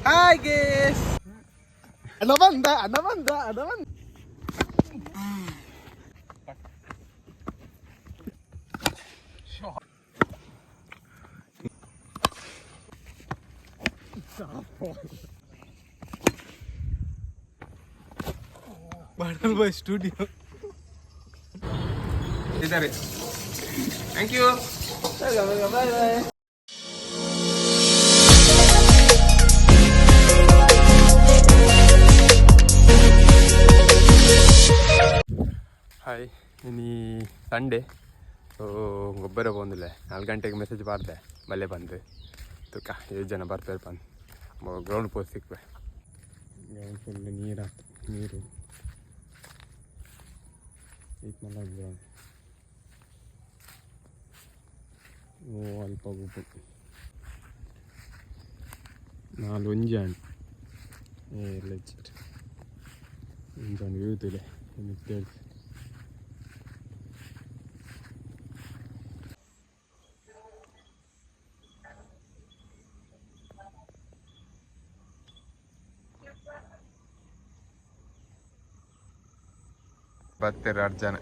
ಹಾಗೆ ಅಣ್ಣ ಬಂದ. ಬಾಟಲ್ ಬಾಯ್ ಸ್ಟುಡಿಯೋ ಇದ್ದಾರೆ. Thank you. Bye bye. Hi, ಇನ್ನು ಸಂಡೇ ಗೊಬ್ಬರ ಬಂದಿಲ್ಲ. 4 ಗಂಟೆಗೆ ಮೆಸೇಜ್ ಮಾಡಿದೆ, ಮಳೆ ಬಂದು ತುಕ್ಕ 7 ಜನ ಬರ್ತಾರೆ ಬಂದು ಗ್ರೌಂಡ್ ಪೋಸ್ಟ್ ಸಿಕ್ವೆ. ಗ್ರೌಂಡ್ ಫುಲ್ ನೀರು ಇಟ್ಮಲ್ಲ ಗ್ರೌಂಡ್ ಅಲ್ಪ ಗುಬ್ಬು 4 ಒಂಜಾಣಿ ಎಲ್ಲ ಇಚ್ಚಿಟ್ಟು ಒಂಜಾಣಿ ಇರುತ್ತಿಲ್ಲ ಇನ್ನು ಬರ್ತಾರೆ 2 ಜನ.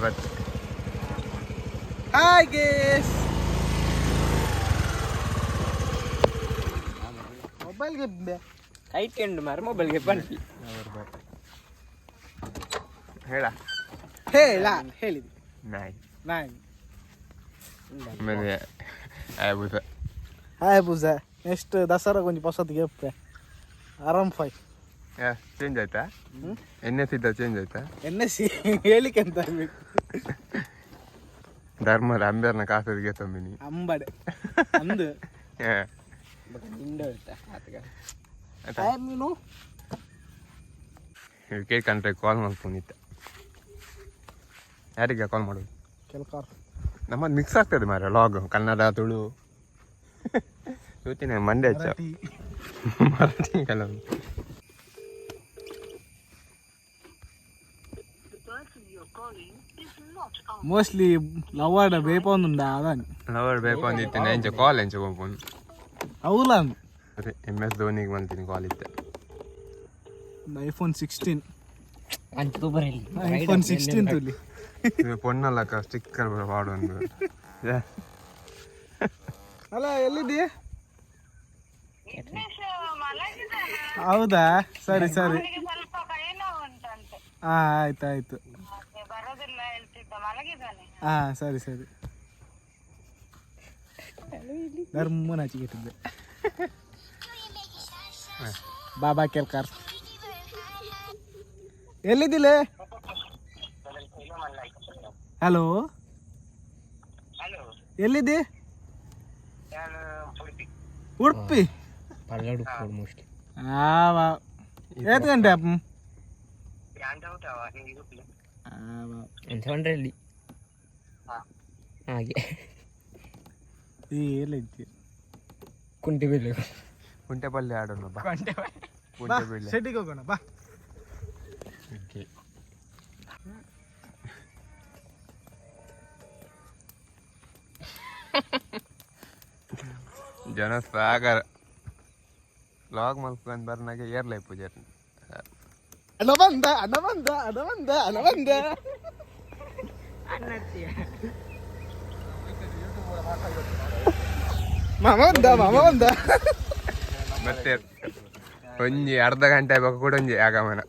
ಬರ್ತೆ ಹಾಗೆ ಮೊಬೈಲ್ಗೆ ಕೈಟ್ಕೊಂಡು ಮಾರ ಮೊಬೈಲ್ಗೆ ಬನ್ನಿ ಹೇಳಿದ್ವಿ ನಾಯಿ ಹಾಯ್ ಬೂಸ. ನೆಕ್ಸ್ಟ್ ದಸರಾ ಕೊಂಚ ಹೊಸತಿಗೆ ಆರಾಮ್ ಫೈ ಚೇಂಜ್ ಆಯ್ತಾ? NS ಇದ್ದ ಚೇಂಜ್ ಆಯ್ತಾ? NS ಹೇಳಿಕೆ ಅಂತ ಧರ್ಮದ ಅಂಬೇರ್ನ ಕಾಸರಿಗೆ ತಂಬಿನಿ ಅಂಬಡೆ ಅಂದು ನೀನು ಕೇಕ್ ಕಂಡ್ರೆ ಕಾಲ್ ಮಾಡ್ಕೊಂಡಿದ್ದೆ. ಯಾರಿಗೆ ಕಾಲ್ ಮಾಡೋದು? ಕೆಲಕಾರ ನಮ್ಮದು ಮಿಕ್ಸ್ ಆಗ್ತದೆ ಮಾರ ಲಾಗ್ ಕನ್ನಡ ತುಳು ಇವತ್ತಿನ ಮಂಡ್ಯ ಮರಾಠಿ ಕೆಲವು. మోస్ట్లీ లవ్వాడ బేపొందుండా అదని లవ్వాడ బేపొందిತ್ತೆ ಎಂಚ ಕಾಲ್ ಎಂಚ ಹೋಗ್ಬೋದು అవులాను ಅದೇ MS ಧೋನಿಗೆ ಮಾಡ್ತೀನಿ ಕಾಲ್ ಇತ್ತೆ. iPhone 16 ಅಂಚು ಬರಲಿ iPhone 16 ತುಲಿ ಪೊನ್ನಲ್ಲಕ್ಕ ಸ್ಟಿಕ್ಕರ್ ವಾಡೊಂದು ಅಲ್ಲ ಎಲ್ಲಿದ್ದೀಯ? ಹೌದಾ, ಸರಿ ಸರಿ, ಹಾ ಆಯ್ತಾಯ್ತು, ಹಾ ಸರಿ ಸರಿ. ಧರ್ಮನ ಹಚ್ಚಿಟ್ಟಿದ್ದೆ ಬಾಬಾ ಕೇಳ್ಕಾರ್. ಎಲ್ಲಿದ್ದಿಲ್ಲ? ಹಲೋ, ಎಲ್ಲಿದ್ದಿ? ಉಡುಪಿ. ಏತ್ ಗಂಟೆ ಅಪ್ಪ? ಹಾಗೆ ಎಲ್ಲ ಇದ್ದೀಯ? ಕುಂಟೆಪಲ್ಲೆ ಆಡೋಣ ಬಾ. ಶೆಟ್ಟಿಗೆ ಹೋಗೋಣ ಬಾ. ಜನ ಸಾಗರ ಲಾಗ್ ಮಲ್ಕೊಂಡು ಬರ್ನಾಗೆ ಏರ್ಲೈ ಪೂಜೆ ಅಣ್ಣ ಬಂದ ಅಣ್ಣ ಬಂದ ಅಣ್ಣ ಬಂದ ಅಣ್ಣ ಬಂದ ಮಾಮ ಬಂದ ಮಾಮ ಬಂದ. ಮತ್ತೆ ಒಂಜಿ ಅರ್ಧ ಗಂಟೆ ಬೇಕು ಕೂಡ ಒಂಜಿ ಆಗಮನ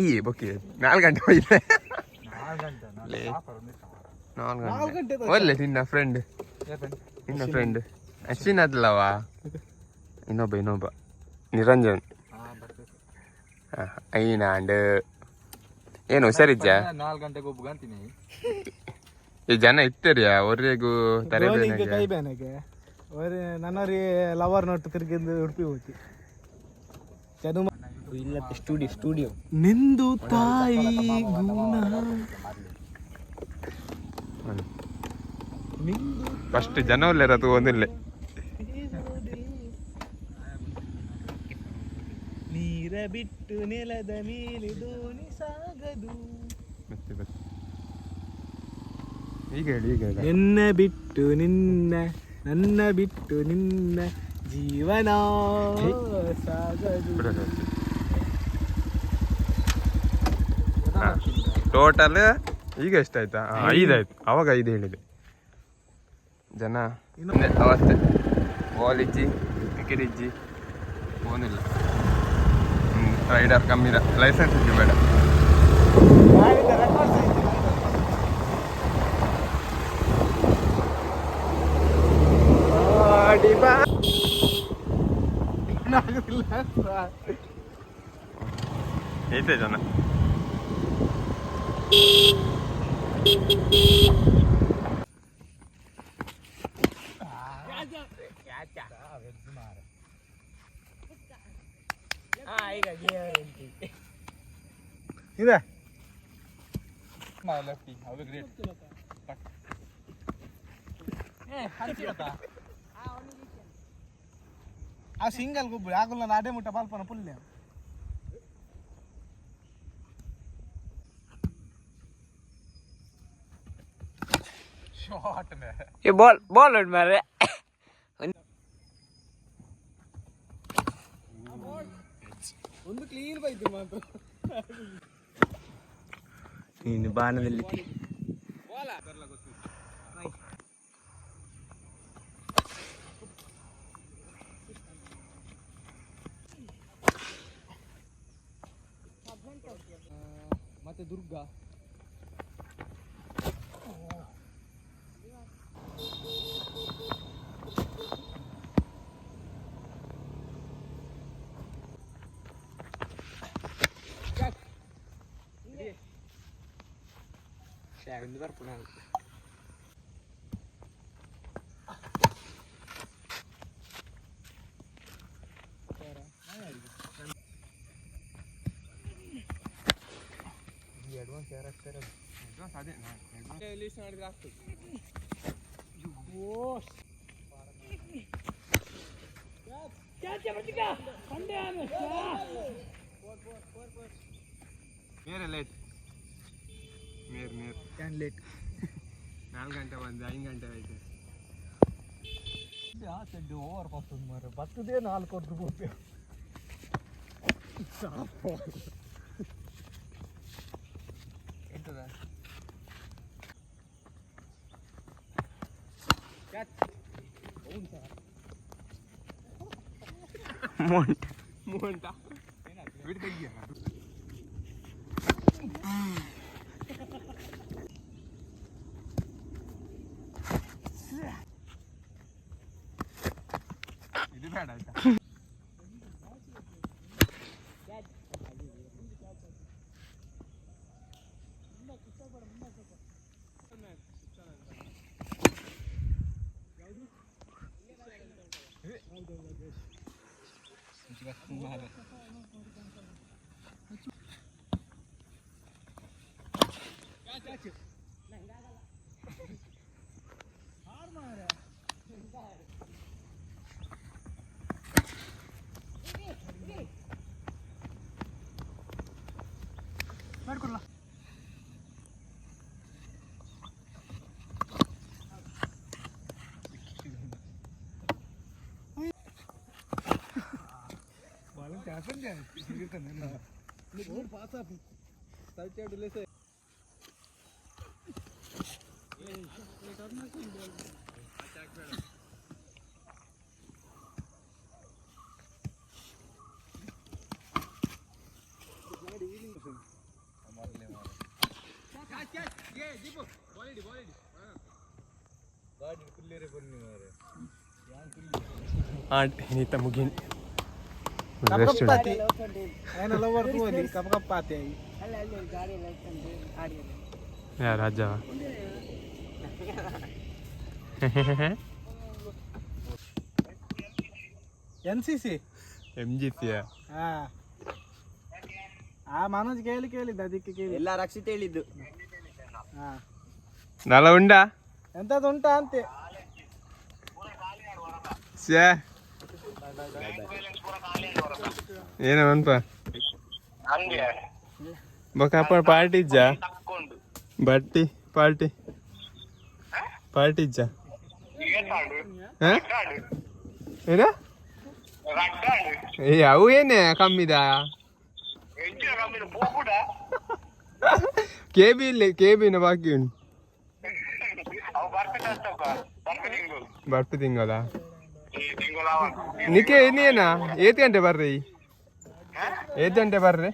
ಈ ಬೊಕ್ಕಿ 4 ಗಂಟೆ ಹೋಯ್ತೆ. 4 ಗಂಟೆ ಒಳ್ಳೆ ನಿನ್ನ ಫ್ರೆಂಡ್ ಅಶ್ವಿನ್ ಅದಲ್ಲವ, ಇನ್ನೊಬ್ಬ ನಿರಂಜನ್ ಐನಾಂಡ್ ಏನು ಹುಷಾರಿದ್ದ? 4 ಗಂಟೆಗೆ ಒಬ್ಬಗಂತೀನಿ ಈ ಜನ ಇತ್ತರಿಯ ಅವ್ರಿಗೂ ಧೋನಿಗೆ ಕೈ ಬೇನೆಗೆ ನನ್ನವ್ರಿಗೆ ಲವರ್ ನೋಟ್ ತಿರ್ಗಿಂದು ಉಡುಪಿ ಹೋಗಿ ಇಲ್ಲ ಸ್ಟುಡಿಯೋ ನಿಂದು ತಾಯಿ ಗುಣ ಫಸ್ಟ್ ಜನವಲ್ಲರದು ಒಂದಿಲ್ಲ ನೀರ ಬಿಟ್ಟು ನೆಲದ ಮೇಲೆ ದೋಣಿ ಸಾಗದು. ಈಗ ಹೇಳಿ ಈಗ ಹೇಳಿ. ನಿನ್ನ ಬಿಟ್ಟು ನಿನ್ನ ನನ್ನ ಬಿಟ್ಟು ನಿನ್ನ ಜೀವನ ಸಾಗದು. ಟೋಟಲ್ ಈಗ ಎಷ್ಟಾಯ್ತಾ? 5 ಆಯ್ತು. ಅವಾಗ 5 ಹೇಳಿದೆ. ಜನ ಅವಸ್ಥೆ ಬಾಲ್ ಇಜ್ಜಿ ಕ್ರಿಕೆಟ್ ಇಜ್ಜಿ ಫೋನಿಲ್ಲ. ರೈಡರ್ ಕಮ್ಮಿ ಲೈಸೆನ್ಸ್ ಇಜ್ಜಿ ಬೇಡ. ಐತೆ ಜನ. ಇದೆ ಆ ಸಿಂಗಲ್ ಗುಬ್ಬು ಆಗುಲ್ಲ ನಾಡೆ ಮುಟ್ಟ ಪಾಲ್ಪನ ಪುಲ್ಯ ಶಾಟ್ ಬಾಲ್ ಹೊಡ್ ಮಾರ್ರೆ. ಒಂದು ಕ್ಲೀನ್ ಬೈತು ಮಾತ್ರ. ನೀನು ಬಾಣದಲ್ಲಿ ಮತ್ತೆ ದುರ್ಗಾ ಮೇರೆ ಲೇಟ್ ಲೇಟ್ 4 ಗಂಟೆ ಬಂದು 5 ಗಂಟೆ ಆಯ್ತು. ಓವರ್ ಬರ್ತದೆ ಮಾರ ಬರ್ತದೇ 4 ರೂಪಾಯಿ. ಎಂತದ ಮೂಂಟ ಬಿಟ್ಟು ತೆಗಿಯ. ಇದು ಬೇಡ ಆಯ್ತಾ? ಮಾಡ್ಕೊಡ್ಲ ನೀತ ಮುಗಿನ್ ಯಾರು ರಾಜವ NCC MGC ಆ ಮನೋಜ್ ಕೇಳಿದ್ದ ಅದಕ್ಕೆ ಕೇಳಿ ಎಲ್ಲ ರಕ್ಷಿತ ಹೇಳಿದ್ದು. ನಲ ಉಂಡಾ ಎಂತದ್ದು ಉಂಟಾ ಅಂತೆ. ಏನ ಅನ್ಪ ಬೊಕ್ಕ ಪಾರ್ಟಿ ಇಜ್ಜ ಬಟ್ಟಿ ಪಾರ್ಟಿ ಪಾರ್ಟಿ ಇಜ್ಜ ಏನ ಏ ಅವು ಏನೇ ಕಮ್ಮಿದ ಕೇಬಿನ ಬಾಕಿ ಉಂಟು ಬರ್ಪು ತಿಂಗಳ ನಿಕ್ಕೆ ಇನ್ನೇನಾ ಏತ್ ಗಂಟೆ ಬರ್ರಿ ಏತ್ ಗಂಟೆ ಬರ್ರಿ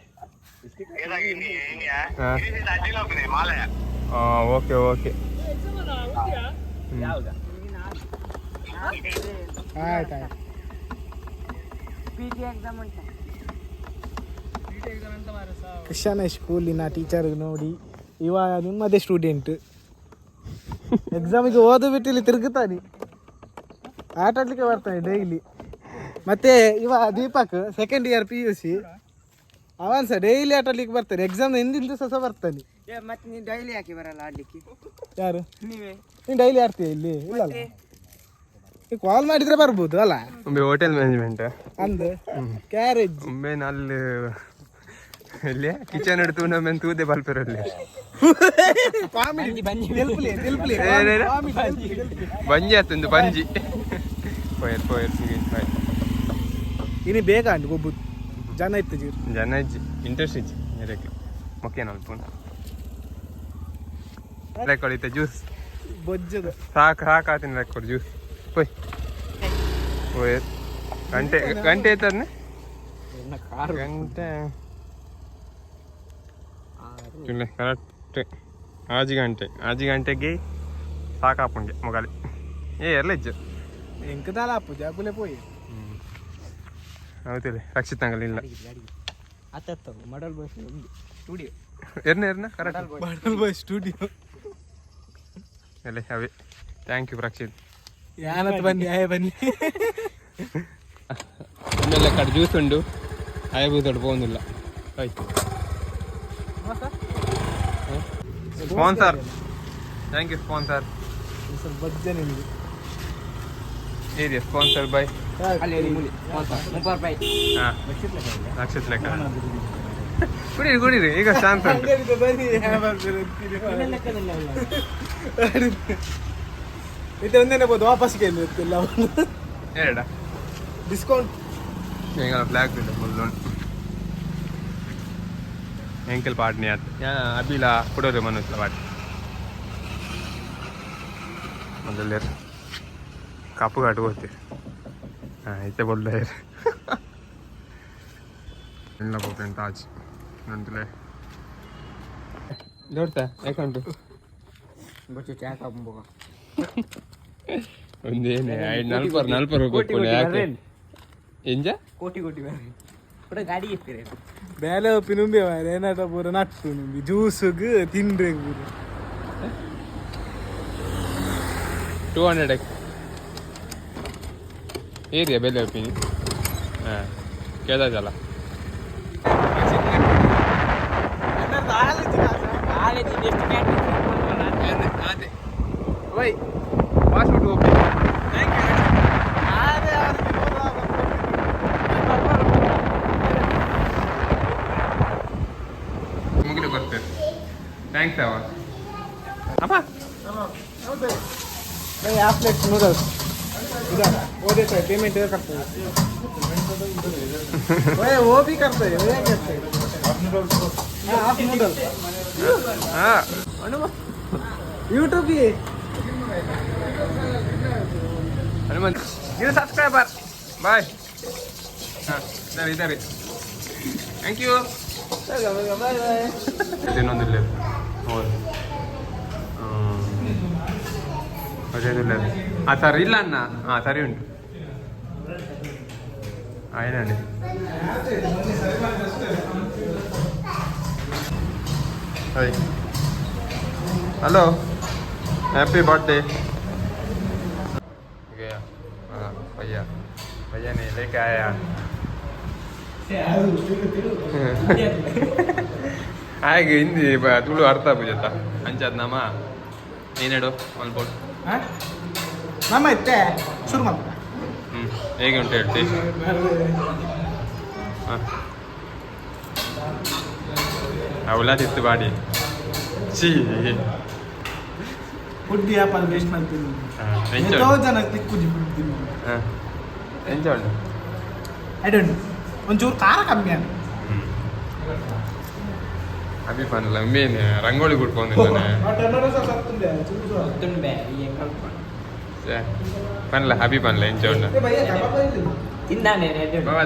ಓಕೆ ಓಕೆ ಆಯ್ತಾಯ್ತು ಕೃಷ್ಣ ಸ್ಕೂಲಿನ ಟೀಚರ್ ನೋಡಿ ಇವ ನಿಮ್ಮದೇ ಸ್ಟೂಡೆಂಟ್ ಎಕ್ಸಾಮಿಗೆ ಓದು ಬಿಟ್ಟು ಇಲ್ಲಿ ತಿರುಗುತ್ತಾನೆ ಆಟ ಆಡ್ಲಿಕ್ಕೆ ಬರ್ತಾನೆ ಡೈಲಿ. ಮತ್ತೆ ಇವ ದೀಪಕ್ ಸೆಕೆಂಡ್ ಇಯರ್ PUC ಅವನ್ ಸಹ ಡೈಲಿ ಆಟ ಆಡ್ಲಿಕ್ಕೆ ಬರ್ತಾನೆ. ಎಕ್ಸಾಮ್ ಹಿಂದಿನ ದಿವಸ ಸಹ ಬರ್ತಾನೆ. ಮತ್ತೆ ನೀವು ಡೈಲಿ ಯಾಕೆ ಬರಲ್ಲ ಆಡ್ಲಿಕ್ಕೆ? ಯಾರು ನೀವೇ? ನೀನು ಡೈಲಿ ಆಡ್ತೀಯ ಇಲ್ಲಿ? ಇಲ್ಲಲ್ಲ, ಕಾಲ್ ಮಾಡಿದ್ರೆ ಬರ್ಬೋದು ಅಲ್ಲ. ಒಮ್ಮೆ ಹೋಟೆಲ್ ಮ್ಯಾನೇಜ್ಮೆಂಟ್ ಅಂದೆ ಕ್ಯಾರೇಜ್ ಒಮ್ಮೆ ನಲ್ಲಿ ಇಲ್ಲಿ ಕಿಚನ್ ಹಿಡ್ತು ನಮ್ಮೆ ತೂದೆ ಬಲ್ಪರಲ್ಲಿ ಬಂಜಿ ಆತಂದು ಬಂಜಿ ಪೋಯರ್ ಪೋಯರ್ ಇನ್ನು ಬೇಗ ಅಂಡು ಒಬ್ಬ ಜನ ಇತ್ತು ಜೀರು ಜನ ಇಜ್ಜಿ ಇಂಟ್ರೆಸ್ಟ್ ಇಜ್ಜಿ ಇದಕ್ಕೆ ಮೊಕ್ಕೇನ ಅಲ್ಪ ಲೆಕ್ಕೊಳಿತ ಜ್ಯೂಸ್ ಬೊಜ್ಜದ ಸಾಕು ಸಾಕಾತಿನ ಲೆಕ್ಕೊಡು ಜ್ಯೂಸ್ ಪೋಯ್ ಪೋಯರ್ ಗಂಟೆ ಗಂಟೆ ಐತದ್ನೆ ಗಂಟೆ ಕರೆಕ್ಟ್ 6 ಗಂಟೆ 6 ಗಂಟೆಗೆ ಸಾಕಾಪಂಗೆ ಮೊಗಲಿ ಎಲ್ಲ ಇಜ್ಜು ಎಂಕದಾಲ ಅಪ್ಪು ಜಾಗುಲೆ ಪೋಯಿ ಹೌದಿಲ್ಲ ರಕ್ಷಿತ್ ಅಂಗಲ್ ಇಲ್ಲ ಮಾಡಲ್ ಬಾಯ್ ಸ್ಟುಡಿಯೋ ಎರ್ನ ಕರೆಕ್ಟ್ ಮಾಡಲ್ ಬಾಯ್ ಸ್ಟುಡಿಯೋ ಎಲ್ಲ ಅವೇ ಥ್ಯಾಂಕ್ ಯು ರಕ್ಷಿತ್ ಯಾನತ್ ಬನ್ನಿ ಆಯ ಬನ್ನಿ ಆಮೇಲೆ ಕಡೆ ಜ್ಯೂಸ್ ಉಂಡು ಆಯಬೂದೊಡು പോകുന്നിಲ್ಲ ಸ್ಪಾನ್ಸರ್ ಥ್ಯಾಂಕ್ ಯು ಸ್ಪಾನ್ಸರ್ ಬಜ್ಜ ನಿಮಗೆ ಏರಿಯಾ ಸ್ಪಾನ್ಸರ್ ಬೈ ಹಾಂ ರಕ್ಷಿತ್ ಲೆಕ್ಕ ಕುಡೀರಿ ಕುಡೀರಿ ಈಗ ಶಾಂತ ಇದು ಒಂದೇನೆ ಬೋದು ವಾಪಸ್ ಕೇಳಿರ್ತಿಲ್ಲ ಎರಡ ಡಿಸ್ಕೌಂಟ್ ಈಗ ಬ್ಲ್ಯಾಕ್ ಇದೆ ಫುಲ್ ಎಂಕಲ್ ಪಾಡ್ನಿ ಆತ ಅಬಿಲ ಕೊಡೋದು ಮನಸ್ಲ ಪಾಟ್ ಮೊದಲೇ ಕಾಪು ಘಾಟ್ ಹೋಗ್ತೀರಿ ಹಾಂ ಐತೆ ಬೋಲ್ದ ಎಲ್ಲ ಹೋಗ್ತೇನೆ ತಾಜ್ ನಂತಲೇ ನೋಡ್ತಾ ಯಾಕಂಟು ಒಂದೇನೆ 40 ರೂಪಾಯಿ ಯಾಕೆ ಎಂಜ ಕೋಟಿ ಕೂಡ ಗಾಡಿ ಇರ್ತೀರಿ ಬೇಲೆ ಒಪ್ಪಿ ನುಂಬಿ ಏನಾಟ ಪೂರ ನಟ್ಟು ನುಂಬಿ ಜ್ಯೂಸುಗೆ ತಿಂಡ್ರೆ ಪೂರ 200 ಏರಿಯಾ ಬೆಲೆ ಒಪ್ಪಿನಿ ಹಾಂ ಕೇಳ್ದಲ್ಲ ಅದೇ ವೈ ಪಾಸ್ಪೋರ್ಟ್ ಒಪ್ಪಿ ಥ್ಯಾಂಕ್ ಯು ಮುಗಿಲು ಬರ್ತೇವೆ ಥ್ಯಾಂಕ್ಸ್ ಅವ ಅಪ್ಪ हाफ प्लेट नूडल्स इधर वो देता है पेमेंट इधर करते हैं वो भी करते हैं वो करते हैं हाफ नूडल्स हाँ यूट्यूब भी हनुमान न्यू सब्सक्राइबर बाय हाँ इधर थैंक यू बाय बाय ಇನ್ನೊಂದಿಲ್ಲ ಹೌದು ಅದೇನಿಲ್ಲ ಹಾಂ ಸರ್ ಇಲ್ಲ ಅನ್ನ ಹಾಂ ಸರಿ ಉಂಟು ಆಯ್ನಲ್ಲಿ ಹಾಯ್ ಹಲೋ ಹ್ಯಾಪಿ ಬರ್ಡೇ भैया भैया ने लेके आया ಹಾಗೆ ಹಿಂದಿ ತುಳು ಅರ್ಥ ಆಗುತ್ತ ಅಂಚಾದ ನಮ್ಮ ಏನೇಡು ಮಲ್ಬೋದು ನಮ್ಮ ಇತ್ತೆ ಶುರು ಮಾಡ ಹೇಗೆ ಉಂಟು ಹೇಳ್ತಿ ಹಾಂ ಅವಲ್ಲ ತಿತ್ತು ಬಾಡಿ ಚೀ ಫುಡ್ ಆ್ಯಪಲ್ಲಿ ವೇಸ್ಟ್ ಮಾಡ್ತೀನಿ ಎಂಚ ಎಷ್ಟೋ ಜನ ತಿಕ್ಕುಜಿ ಫುಡ್ ತಿನ್ನು ಎಂಚ ಉಂಟು ಐ ಡೋಂಟ್ ಒಂಚೂರು ಖಾರ ಕಮ್ಮಿ ಅಂತ ಅಭಿ ಪನ್ಲ ಮೇನ್ ರಂಗೋಲಿ ಕುಟ್ಕೊಂಡಿದ್ದಾನೆ ಪನ್ಲ ಅಭಿ ಪನ್ಲ ಎಂಚ ಉಂಟು ತಿಂದಾನೆ ಬಾಬಾ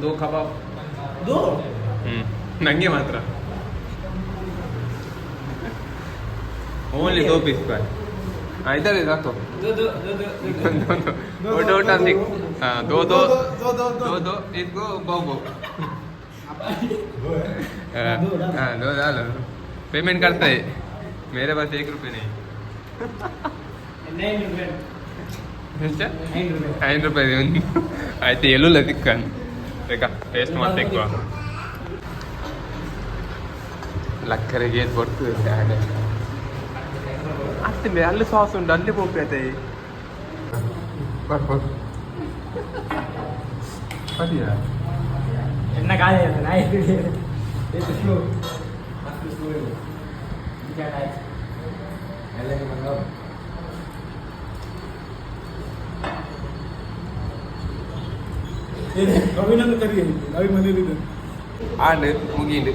ದೋ ಕಬಾಬ್ ನಂಗೆ ಮಾತ್ರ ಓನ್ಲಿ 2 ಪೀಸ್ ಬಾಯ್ ಇದರಲ್ಲಿ ಸಾಕು ಊಟ ಸಿಕ್ दो इसको बहु दो डालो पेमेंट करता है मेरे पास 1 रुपये नहीं 9 रुपये ಆಯ್ತು ಎಲ್ಲೂ ತಿಕ್ಕನ್ ಬೇಕಾ ಟೇಸ್ಟ್ ಮತ್ತೆ ఎక్కువ ಲಕ್ಕರಿಗೆ ಬರ್ತದೆ ಆಗ್ತಿಲ್ಲ ಅಲ್ಲಿ ಸಾಸ್ ಉಂಟು ಅಲ್ಲಿ ಹೋಗ್ತೈತೆ ಬರ್ಬೋದು ಅದಿಯಾ ಎನ್ನ ಕಾಲೇ ಇದೆ ನಾಯಿ ಇದು ಸ್ಲೋ ರವಿನಂದು ಕರಿ ರವಿ ಮನೇಲಿ ಆಂಡ್ ಮುಗಿಂಡು